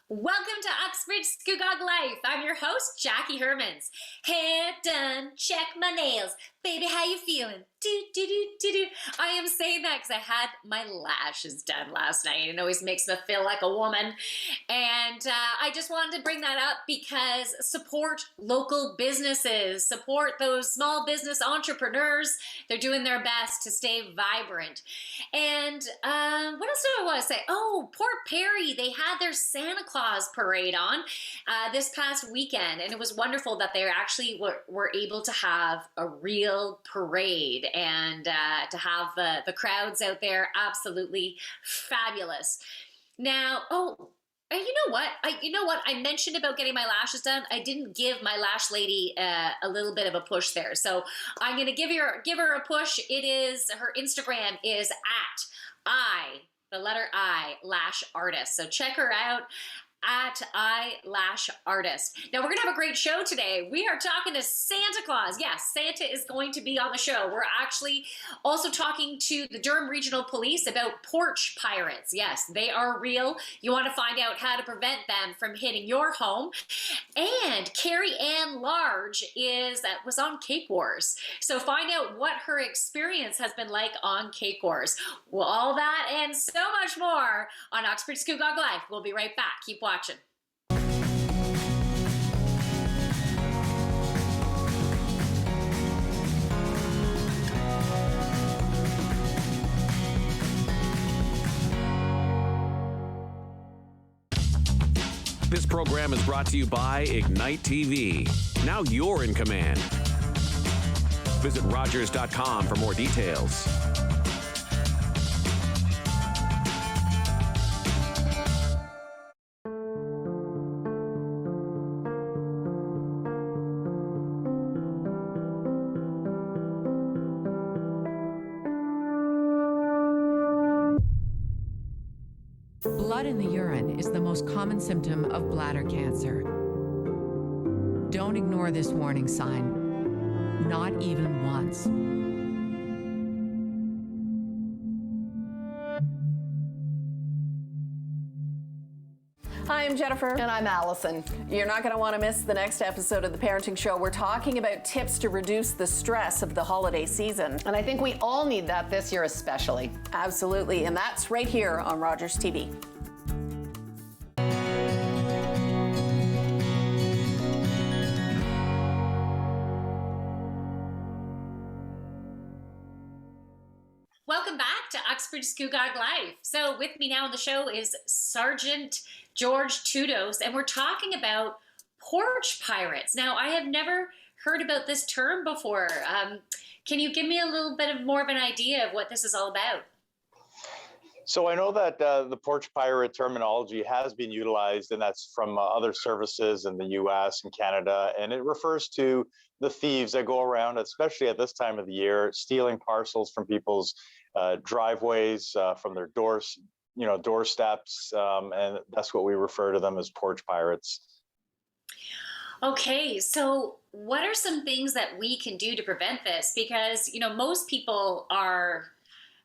Welcome to Uxbridge Scugog Life. I'm your host, Jackie Hermans. Hair done, check my nails. Baby, how you feeling? Do, do, do, do, do. I am saying that because I had my lashes done last night. It always makes me feel like a woman. And I just wanted to bring that up because support local businesses. Support those small business entrepreneurs. They're doing their best to stay vibrant. And what else do I want to say? Oh, Port Perry, they had their Santa Claus parade on this past weekend. And it was wonderful that they actually were able to have a real parade and to have the crowds out there. Absolutely fabulous. Now, you know what? I mentioned about getting my lashes done. I didn't give my lash lady a little bit of a push there. So I'm going to give her a push. Her Instagram is the letter I, lash artist. So check her out at I Lash Artist. Now we're gonna have a great show today. We are talking to Santa Claus. Yes, Santa is going to be on the show. We're actually also talking to the Durham Regional Police about porch pirates. Yes, they are real. You want to find out how to prevent them from hitting your home. And Carrie Ann Large was on Cake Wars. So find out what her experience has been like on Cake Wars. Well, all that and so much more on Uxbridge Scugog Life. We'll be right back. Keep watching. This program is brought to you by Ignite TV. Now you're in command. Visit Rogers.com for more details. Blood in the urine is the most common symptom of bladder cancer. Don't ignore this warning sign, not even once. Hi, I'm Jennifer. And I'm Allison. You're not going to want to miss the next episode of The Parenting Show. We're talking about tips to reduce the stress of the holiday season. And I think we all need that this year especially. Absolutely. And that's right here on Rogers TV. Welcome back to Uxbridge Scugog Life. So with me now on the show is Sergeant George Tudos, and we're talking about porch pirates. Now, I have never heard about this term before. Can you give me a little bit more of an idea of what this is all about? So I know that the porch pirate terminology has been utilized, and that's from other services in the U.S. and Canada, and it refers to the thieves that go around, especially at this time of the year, stealing parcels from people's driveways, from their doorsteps, and that's what we refer to them as porch pirates. Okay, so what are some things that we can do to prevent this? Because, most people are...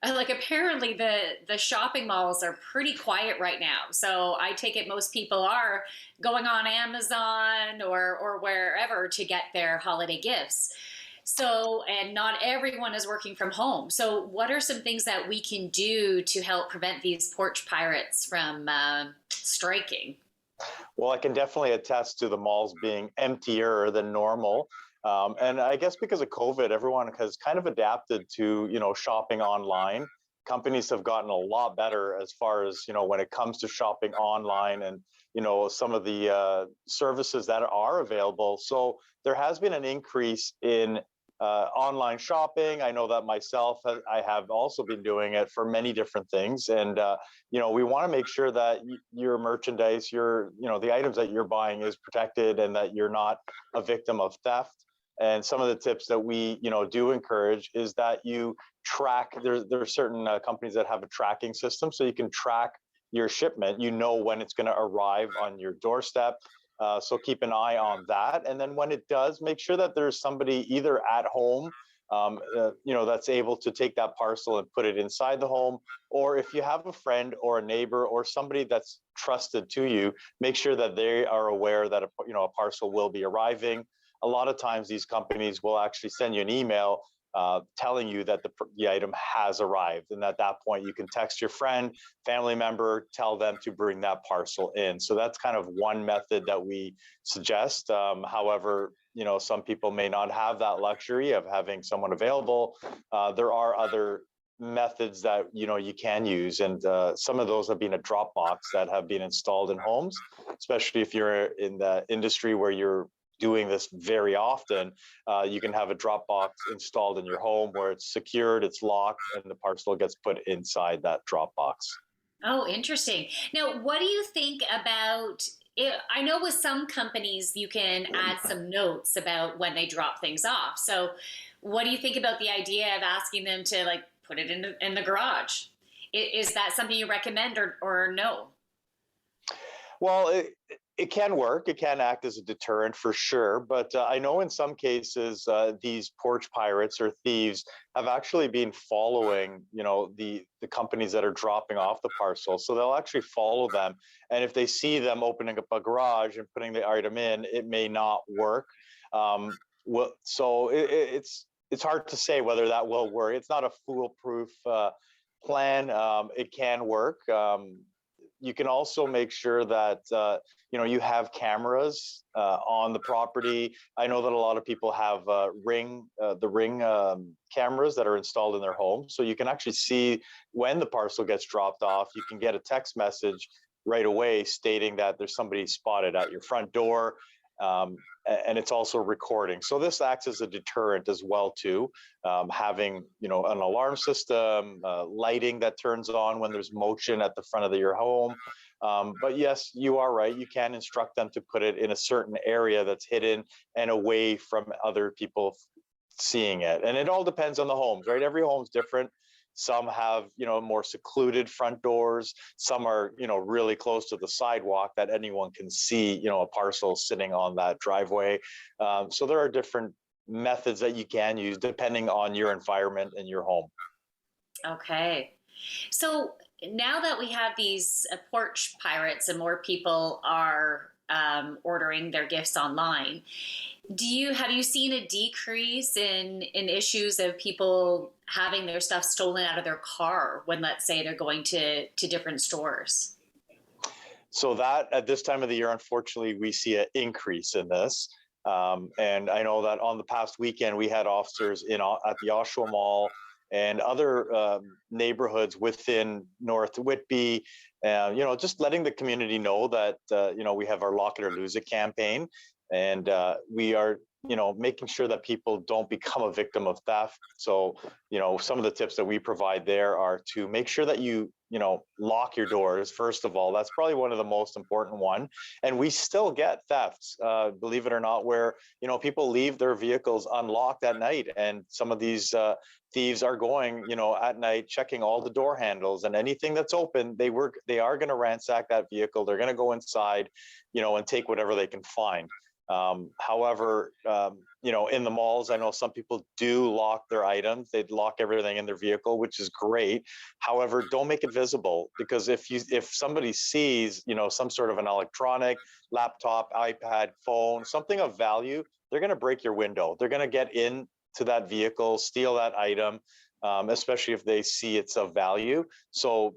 apparently the shopping malls are pretty quiet right now. So I take it most people are going on Amazon or wherever to get their holiday gifts. So, and not everyone is working from home. So what are some things that we can do to help prevent these porch pirates from striking? Well, I can definitely attest to the malls being emptier than normal. And I guess because of COVID, everyone has kind of adapted to, shopping online. Companies have gotten a lot better as far as, when it comes to shopping online and, some of the services that are available. So there has been an increase in online shopping. I know that myself, I have also been doing it for many different things. And, we want to make sure that your merchandise, the items that you're buying is protected and that you're not a victim of theft. And some of the tips that we, do encourage is that you track, there are certain companies that have a tracking system, so you can track your shipment, when it's going to arrive on your doorstep. So keep an eye on that. And then when it does, make sure that there's somebody either at home that's able to take that parcel and put it inside the home. Or if you have a friend or a neighbor or somebody that's trusted to you, make sure that they are aware that a parcel will be arriving. A lot of times these companies will actually send you an email telling you that the item has arrived. And at that point, you can text your friend, family member, tell them to bring that parcel in. So that's kind of one method that we suggest. However, some people may not have that luxury of having someone available. There are other methods that you can use, and some of those have been a drop box that have been installed in homes, especially if you're in the industry where you're doing this very often. You can have a drop box installed in your home where it's secured, it's locked, and the parcel gets put inside that drop box. Oh, interesting. Now, what do you think about it? I know with some companies you can add some notes about when they drop things off. So what do you think about the idea of asking them to put it in the garage? Is that something you recommend or no? Well, it can work. It can act as a deterrent for sure. But I know in some cases, these porch pirates or thieves have actually been following, the companies that are dropping off the parcel. So they'll actually follow them. And if they see them opening up a garage and putting the item in, it may not work. So it's hard to say whether that will work. It's not a foolproof plan. It can work. You can also make sure that you have cameras on the property. I know that a lot of people have ring cameras that are installed in their home, so you can actually see when the parcel gets dropped off. You can get a text message right away stating that there's somebody spotted at your front door, and it's also recording. So this acts as a deterrent as well too. Having an alarm system, lighting that turns on when there's motion at the front of your home. But yes, you are right. You can instruct them to put it in a certain area that's hidden and away from other people seeing it. And it all depends on the homes, right? Every home's different. Some have, more secluded front doors. Some are, really close to the sidewalk that anyone can see, a parcel sitting on that driveway. So there are different methods that you can use depending on your environment and your home. Okay. So now that we have these porch pirates and more people are ordering their gifts online, have you seen a decrease in issues of people having their stuff stolen out of their car when, let's say, they're going to different stores? So that at this time of the year, unfortunately, we see an increase in this. And I know that on the past weekend, we had officers at the Oshawa Mall and other neighborhoods within North Whitby, just letting the community know that, we have our Lock It or Lose It campaign. And we are, making sure that people don't become a victim of theft. So, some of the tips that we provide there are to make sure that you lock your doors. First of all, that's probably one of the most important one. And we still get thefts, believe it or not, where, people leave their vehicles unlocked at night. And some of these thieves are going, at night, checking all the door handles and anything that's open. They are going to ransack that vehicle. They're going to go inside, and take whatever they can find. However, in the malls, I know some people do lock their items. They lock everything in their vehicle, which is great. However, don't make it visible, because if somebody sees, some sort of an electronic, laptop, iPad, phone, something of value, they're going to break your window. They're going to get into that vehicle, steal that item, especially if they see it's of value. So,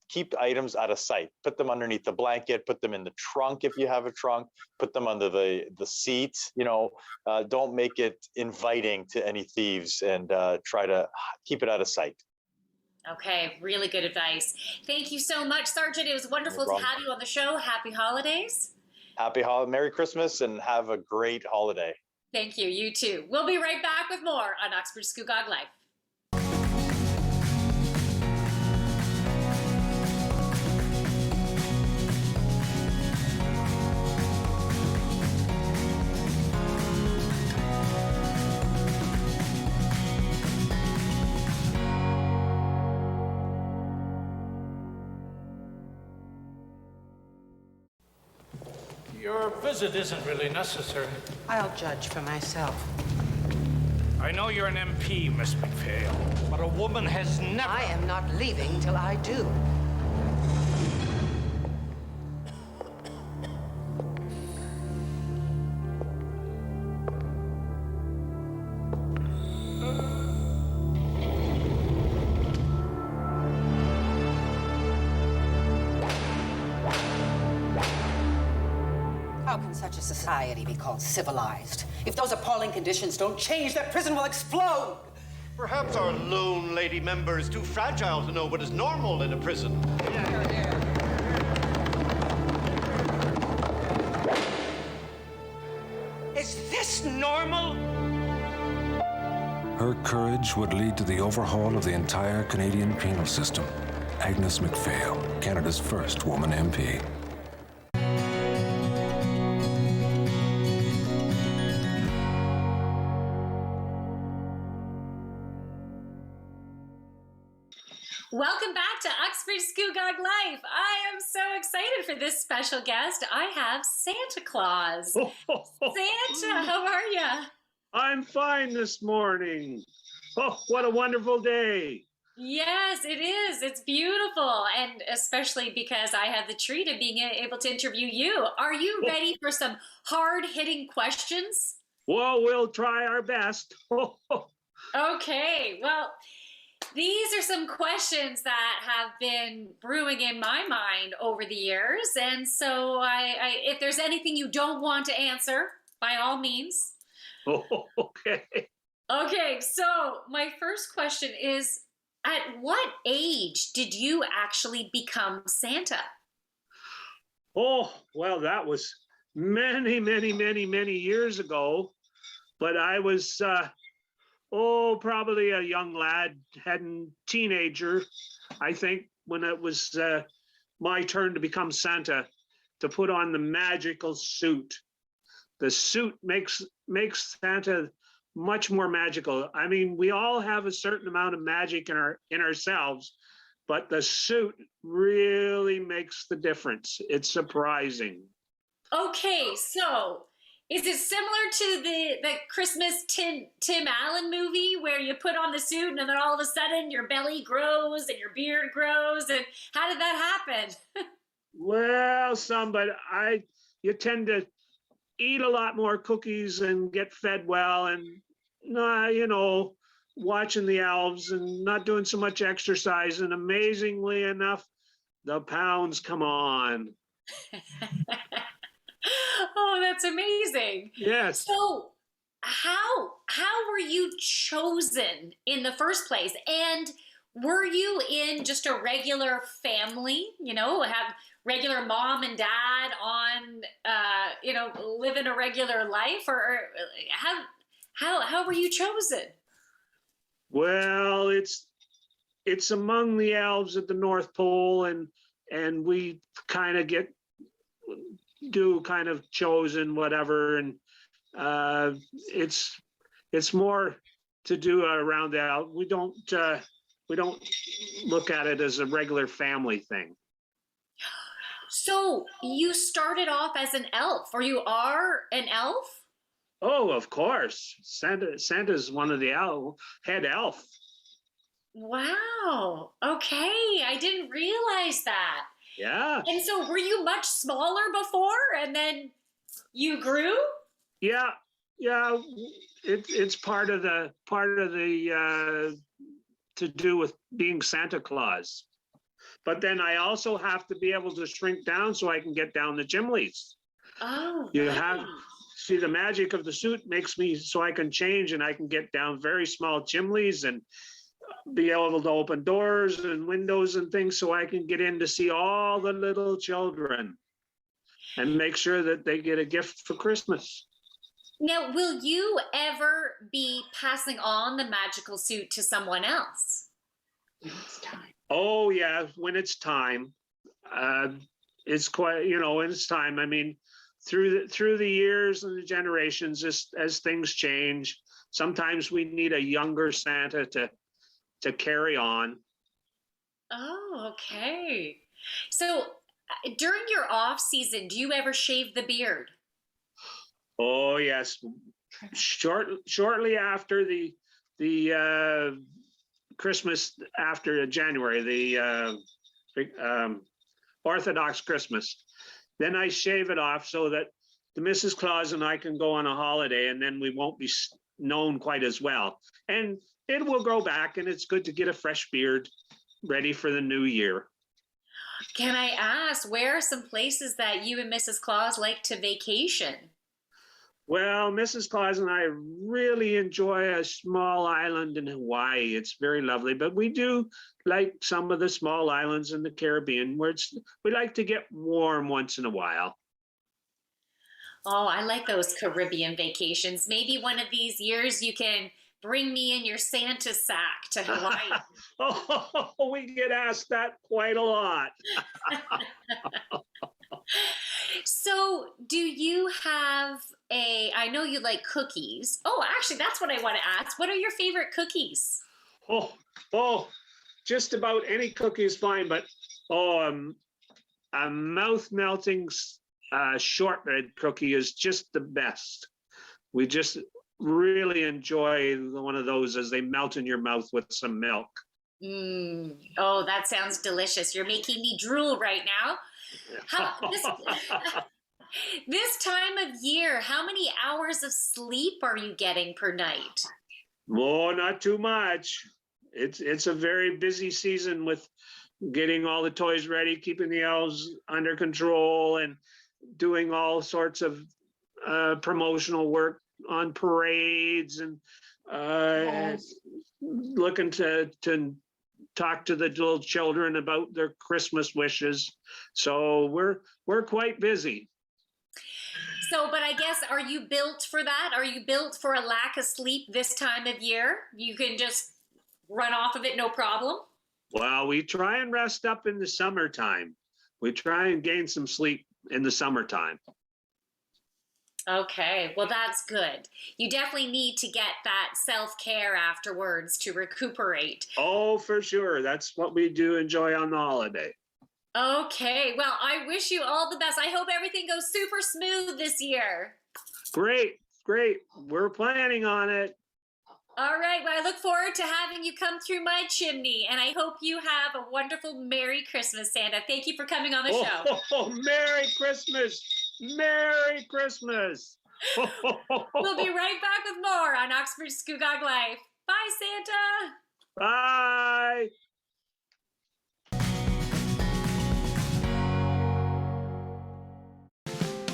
keep items out of sight. Put them underneath the blanket, put them in the trunk if you have a trunk, put them under the seat. Don't make it inviting to any thieves, and try to keep it out of sight. Okay, really good advice. Thank you so much, Sergeant. It was wonderful to have you on the show. Happy holidays. Merry Christmas, and have a great holiday. Thank you. You too. We'll be right back with more on Uxbridge Scugog Life. Your visit isn't really necessary. I'll judge for myself. I know you're an MP, Miss McPhail, but a woman has never... I am not leaving till I do. How can such a society be called civilized? If those appalling conditions don't change, that prison will explode! Perhaps our lone lady member is too fragile to know what is normal in a prison. Is this normal? Her courage would lead to the overhaul of the entire Canadian penal system. Agnes McPhail, Canada's first woman MP. Welcome back to Uxbridge Scugog Life. I am so excited for this special guest. I have Santa Claus. Santa, how are you? I'm fine this morning. Oh, what a wonderful day. Yes, it is. It's beautiful. And especially because I have the treat of being able to interview you. Are you ready for some hard-hitting questions? Well, we'll try our best. Okay, well, these are some questions that have been brewing in my mind over the years. And so if there's anything you don't want to answer, by all means. Okay. Okay, so my first question is, at what age did you actually become Santa? Oh, well, that was many, many, many, many years ago. But I was, probably a young lad, heading teenager, I think, when it was my turn to become Santa, to put on the magical suit. The suit makes Santa much more magical. I mean, we all have a certain amount of magic in ourselves, but the suit really makes the difference. It's surprising. Okay, so is it similar to the Christmas Tim Allen movie where you put on the suit and then all of a sudden your belly grows and your beard grows? And how did that happen? Well, but you tend to eat a lot more cookies and get fed well, and watching the elves and not doing so much exercise, and amazingly enough, the pounds come on. Oh, that's amazing. Yes. So how were you chosen in the first place? And were you in just a regular family, have regular mom and dad on, living a regular life, or how were you chosen? Well, it's among the elves at the North Pole, and we kind of chosen whatever, and it's more to do around the elf. We don't look at it as a regular family thing. So you started off as an elf, or you are an elf? Oh, of course. Santa's one of the head elf. Wow. Okay, I didn't realize that. Yeah. And so were you much smaller before and then you grew? Yeah. It's part of the to do with being Santa Claus. But then I also have to be able to shrink down so I can get down the chimneys. Oh. See, the magic of the suit makes me so I can change, and I can get down very small chimneys and be able to open doors and windows and things so I can get in to see all the little children and make sure that they get a gift for Christmas. Now, will you ever be passing on the magical suit to someone else? It's time. Oh, yeah, when it's time. It's quite, when it's time. I mean, through the years and the generations, as things change, sometimes we need a younger Santa to carry on. Oh, okay. So during your off season, do you ever shave the beard? Oh, yes. Shortly after the Christmas, after January, the Orthodox Christmas. Then I shave it off so that the Mrs. Claus and I can go on a holiday, and then we won't be known quite as well. And it will grow back, and it's good to get a fresh beard ready for the new year. Can I ask, where are some places that you and Mrs. Claus like to vacation? Well, Mrs. Claus and I really enjoy a small island in Hawaii. It's very lovely, but we do like some of the small islands in the Caribbean where we like to get warm once in a while. Oh, I like those Caribbean vacations. Maybe one of these years you can bring me in your Santa sack to Hawaii. Oh, we get asked that quite a lot. So, do you have I know you like cookies. Oh, actually, that's what I want to ask. What are your favorite cookies? Oh, just about any cookie is fine, but a mouth-melting shortbread cookie is just the best. We just really enjoy one of those as they melt in your mouth with some milk. Oh, that sounds delicious. You're making me drool right now. This time of year, how many hours of sleep are you getting per night? Oh, not too much. It's a very busy season with getting all the toys ready, keeping the elves under control, and doing all sorts of promotional work on parades, and looking to talk to the little children about their Christmas wishes. So we're quite busy. So, but I guess, are you built for that? Are you built for a lack of sleep this time of year? You can just run off of it, no problem? Well, we try and rest up in the summertime. We try and gain some sleep in the summertime. Okay, well, that's good. You definitely need to get that self-care afterwards to recuperate. Oh, for sure. That's what we do enjoy on the holiday. Okay, well, I wish you all the best. I hope everything goes super smooth this year. Great. We're planning on it. All right, well, I look forward to having you come through my chimney, and I hope you have a wonderful Merry Christmas, Santa. Thank you for coming on the show. Oh, Merry Christmas. Merry Christmas. We'll be right back with more on Uxbridge Scugog Life. Bye, Santa. Bye.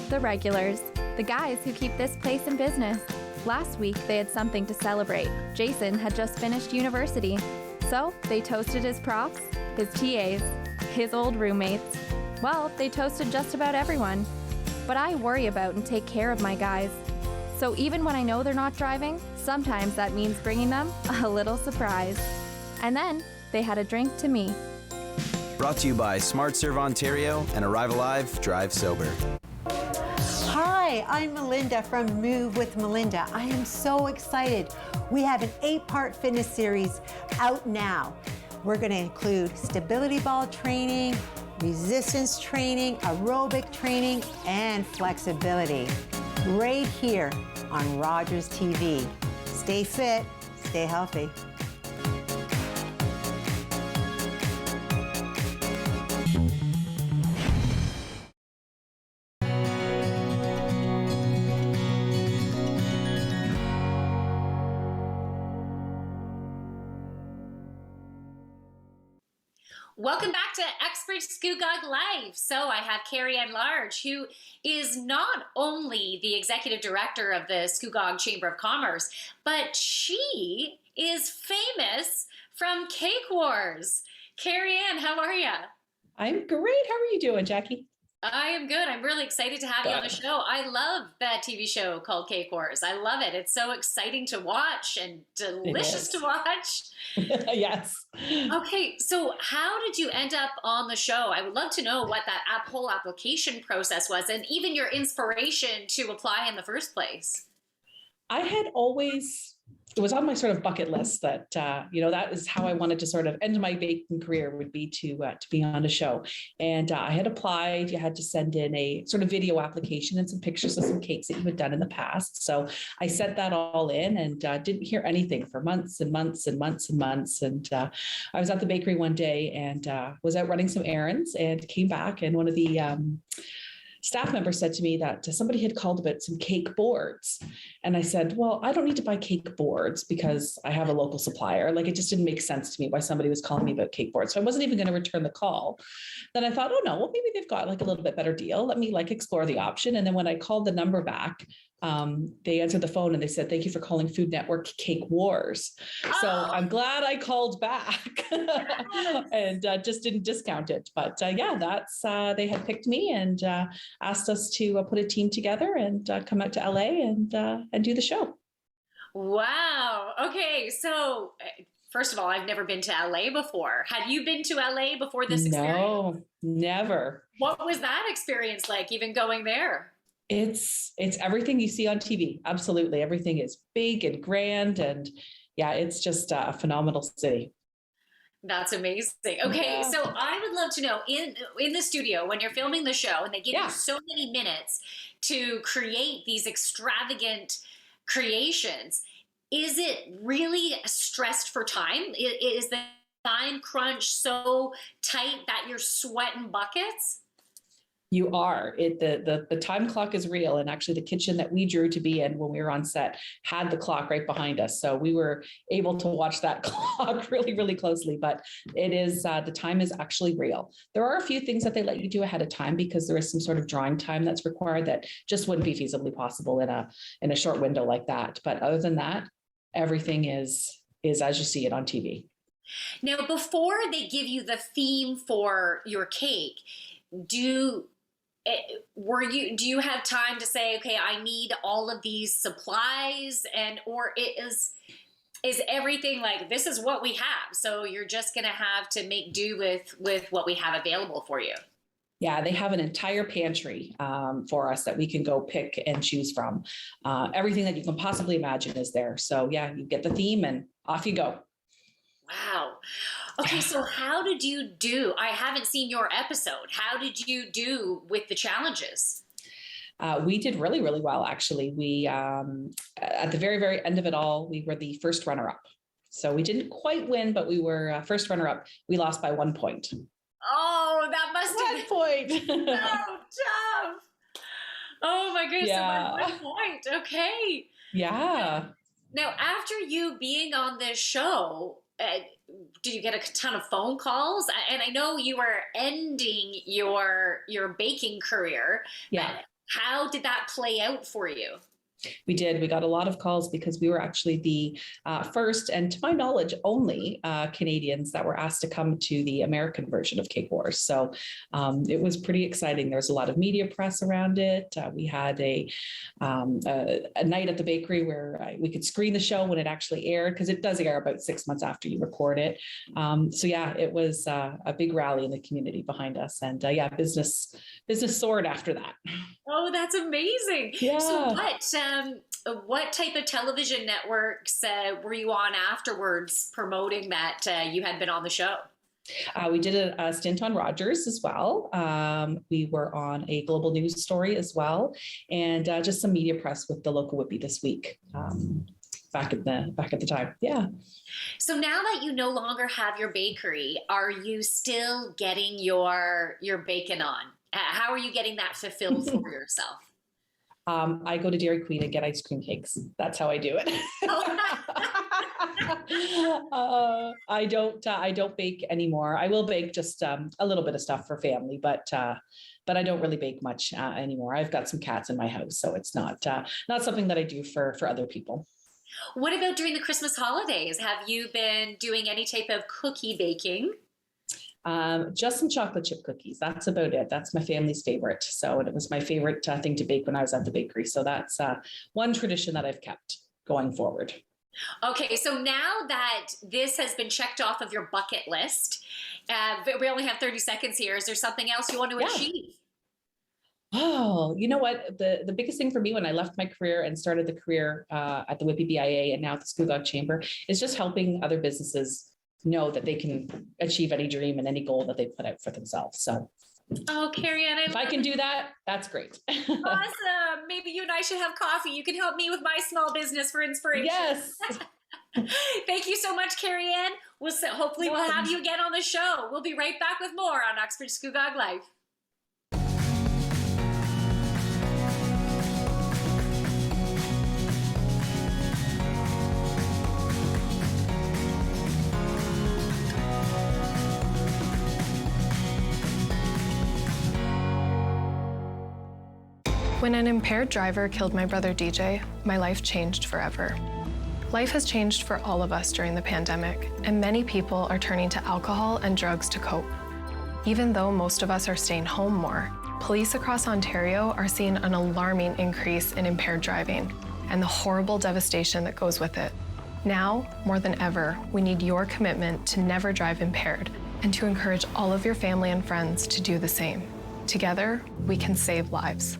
The regulars, the guys who keep this place in business. Last week, they had something to celebrate. Jason had just finished university, so they toasted his profs, his TAs, his old roommates. Well, they toasted just about everyone. But I worry about and take care of my guys. So even when I know they're not driving, sometimes that means bringing them a little surprise. And then they had a drink to me. Brought to you by Smart Serve Ontario and Arrive Alive, Drive Sober. Hi, I'm Melinda from Move with Melinda. I am so excited. We have an 8-part fitness series out now. We're going to include stability ball training, resistance training, aerobic training, and flexibility. Right here on Rogers TV. Stay fit, stay healthy. Welcome back to Uxbridge Scugog Life. So I have Carrie Ann Large, who is not only the executive director of the Scugog Chamber of Commerce, but she is famous from Cake Wars. Carrie Ann, how are you? I'm great. How are you doing, Jackie? I am good. I'm really excited to have you on the show. I love that TV show called Cake Wars. I love it. It's so exciting to watch and delicious to watch. Yes. Okay, so how did you end up on the show? I would love to know what that whole application process was, and even your inspiration to apply in the first place. I had always it was on my sort of bucket list that, that is how I wanted to sort of end my baking career, would be to be on a show. And I had applied. You had to send in a sort of video application and some pictures of some cakes that you had done in the past. So I sent that all in and didn't hear anything for months and months and months and months. And I was at the bakery one day and was out running some errands and came back, and one of the staff member said to me that somebody had called about some cake boards. And I said, well, I don't need to buy cake boards because I have a local supplier. Like, it just didn't make sense to me why somebody was calling me about cake boards. So I wasn't even going to return the call. Then I thought, oh no, well, maybe they've got like a little bit better deal. Let me like explore the option. And then when I called the number back, they answered the phone and they said, thank you for calling Food Network Cake Wars. So I'm glad I called back and just didn't discount it. But yeah, that's, they had picked me and asked us to put a team together and come out to LA and do the show. Wow. Okay. So first of all, I've never been to LA before. Had you been to LA before this experience? No, never. What was that experience like, even going there? It's everything you see on TV. Absolutely. Everything is big and grand. And yeah, it's just a phenomenal city. That's amazing. Okay, Yeah. so I would love to know, in the studio when you're filming the show and they give you so many minutes to create these extravagant creations, is it really stressed for time? Is the time crunch so tight that you're sweating buckets? You are. The time clock is real. And actually the kitchen that we drew to be in when we were on set had the clock right behind us. So we were able to watch that clock really, really closely. But it is, the time is actually real. There are a few things that they let you do ahead of time because there is some sort of drawing time that's required that just wouldn't be feasibly possible in a short window like that. But other than that, everything is as you see it on TV. Now, before they give you the theme for your cake, do you have time to say, okay, I need all of these supplies, or is everything like, this is what we have, so you're just going to have to make do with what we have available for you? Yeah, they have an entire pantry for us that we can go pick and choose from. Everything that you can possibly imagine is there. So yeah, you get the theme and off you go. Wow. Okay, so how did you do? I haven't seen your episode. How did you do with the challenges? We did really, really well, actually. We, at the very, very end of it all, we were the first runner-up. So we didn't quite win, but we were first runner-up. We lost by 1 point. Oh, that must have been 1 point. So tough. Oh my goodness, Yeah. So by 1 point. Okay. Yeah. Now, after you being on this show, did you get a ton of phone calls? And I know you were ending your baking career. Yeah. How did that play out for you? We did. We got a lot of calls because we were actually the first, and to my knowledge, only Canadians that were asked to come to the American version of Cake Wars. So it was pretty exciting. There was a lot of media press around it. We had a night at the bakery where we could screen the show when it actually aired, because it does air about 6 months after you record it. So yeah, it was a big rally in the community behind us, and yeah, business soared after that. Oh, that's amazing. Yeah. So what type of television networks were you on afterwards promoting that you had been on the show? We did a stint on Rogers as well. We were on a global news story as well, and just some media press with the local Whippy this week. Back at the time, yeah. So now that you no longer have your bakery, are you still getting your bacon on? How are you getting that fulfilled for yourself? I go to Dairy Queen and get ice cream cakes. That's how I do it. I don't bake anymore. I will bake just a little bit of stuff for family, but I don't really bake much anymore. I've got some cats in my house, so it's not something that I do for other people. What about during the Christmas holidays? Have you been doing any type of cookie baking? Just some chocolate chip cookies. That's about it. That's my family's favorite. So it was my favorite thing to bake when I was at the bakery. So that's one tradition that I've kept going forward. Okay, so now that this has been checked off of your bucket list, we only have 30 seconds here. Is there something else you want to achieve? Oh, you know what? The biggest thing for me when I left my career and started the career at the Whitby BIA and now at the Scugog Chamber is just helping other businesses know that they can achieve any dream and any goal that they put out for themselves. So, oh, Carrie Ann, if I can do that, that's great. Awesome. Maybe you and I should have coffee. You can help me with my small business for inspiration. Yes. Thank you so much, Carrie Ann. Hopefully we'll have you again on the show. We'll be right back with more on Uxbridge Scugog Life. When an impaired driver killed my brother DJ, my life changed forever. Life has changed for all of us during the pandemic, and many people are turning to alcohol and drugs to cope. Even though most of us are staying home more, police across Ontario are seeing an alarming increase in impaired driving and the horrible devastation that goes with it. Now, more than ever, we need your commitment to never drive impaired and to encourage all of your family and friends to do the same. Together, we can save lives.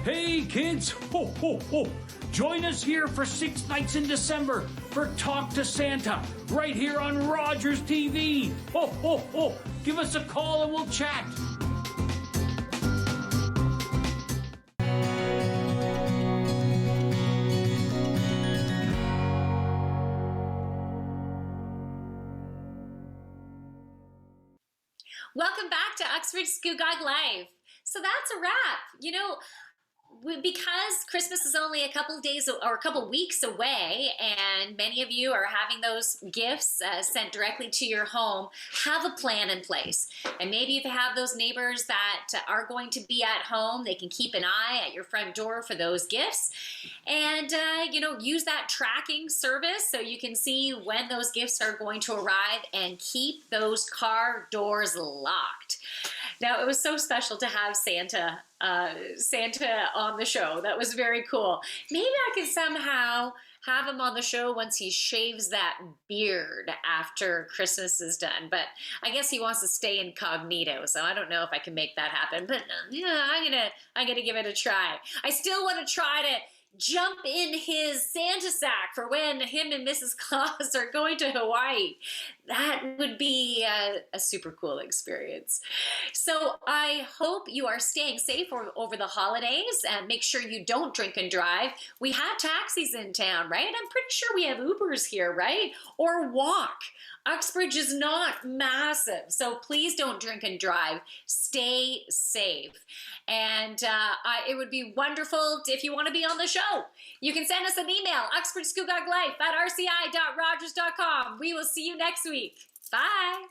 Hey kids, ho ho ho! Join us here for 6 nights in December for Talk to Santa, right here on Rogers TV. Ho ho ho! Give us a call and we'll chat. Welcome back to Uxbridge Scugog Life. So that's a wrap. You know, because Christmas is only a couple days or a couple weeks away, and many of you are having those gifts sent directly to your home, have a plan in place. And maybe if you have those neighbors that are going to be at home, they can keep an eye at your front door for those gifts. And, you know, use that tracking service so you can see when those gifts are going to arrive, and keep those car doors locked. Now, it was so special to have Santa on the show. That was very cool. Maybe I could somehow have him on the show once he shaves that beard after Christmas is done. But I guess he wants to stay incognito, so I don't know if I can make that happen. But yeah, I'm gonna give it a try. I still want to try to jump in his Santa sack for when him and Mrs. Claus are going to Hawaii. That would be a super cool experience. So I hope you are staying safe over the holidays, and make sure you don't drink and drive. We have taxis in town, right? I'm pretty sure we have Ubers here, right? Or walk. Uxbridge is not massive, so please don't drink and drive. Stay safe. And it would be wonderful if you want to be on the show. You can send us an email, uxbridgescugog@rci.rogers.com. We will see you next week. Bye.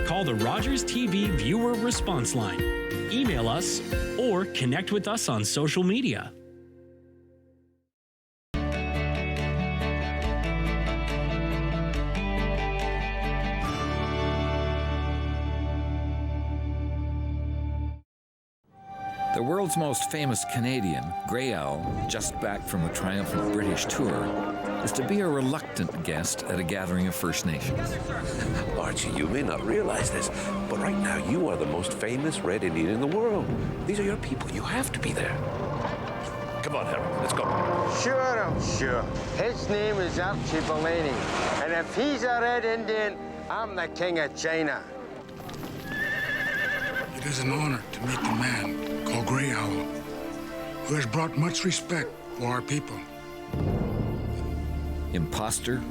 Call the Rogers TV viewer response line, email us, or connect with us on social media. The world's most famous Canadian, Grey Owl, just back from a triumphant British tour, is to be a reluctant guest at a gathering of First Nations. Archie, you may not realize this, but right now you are the most famous Red Indian in the world. These are your people. You have to be there. Come on, Harold, let's go. Sure, I'm sure. His name is Archie Bellini, and if he's a Red Indian, I'm the King of China. It is an honor to meet the man called Grey Owl, who has brought much respect for our people. Imposter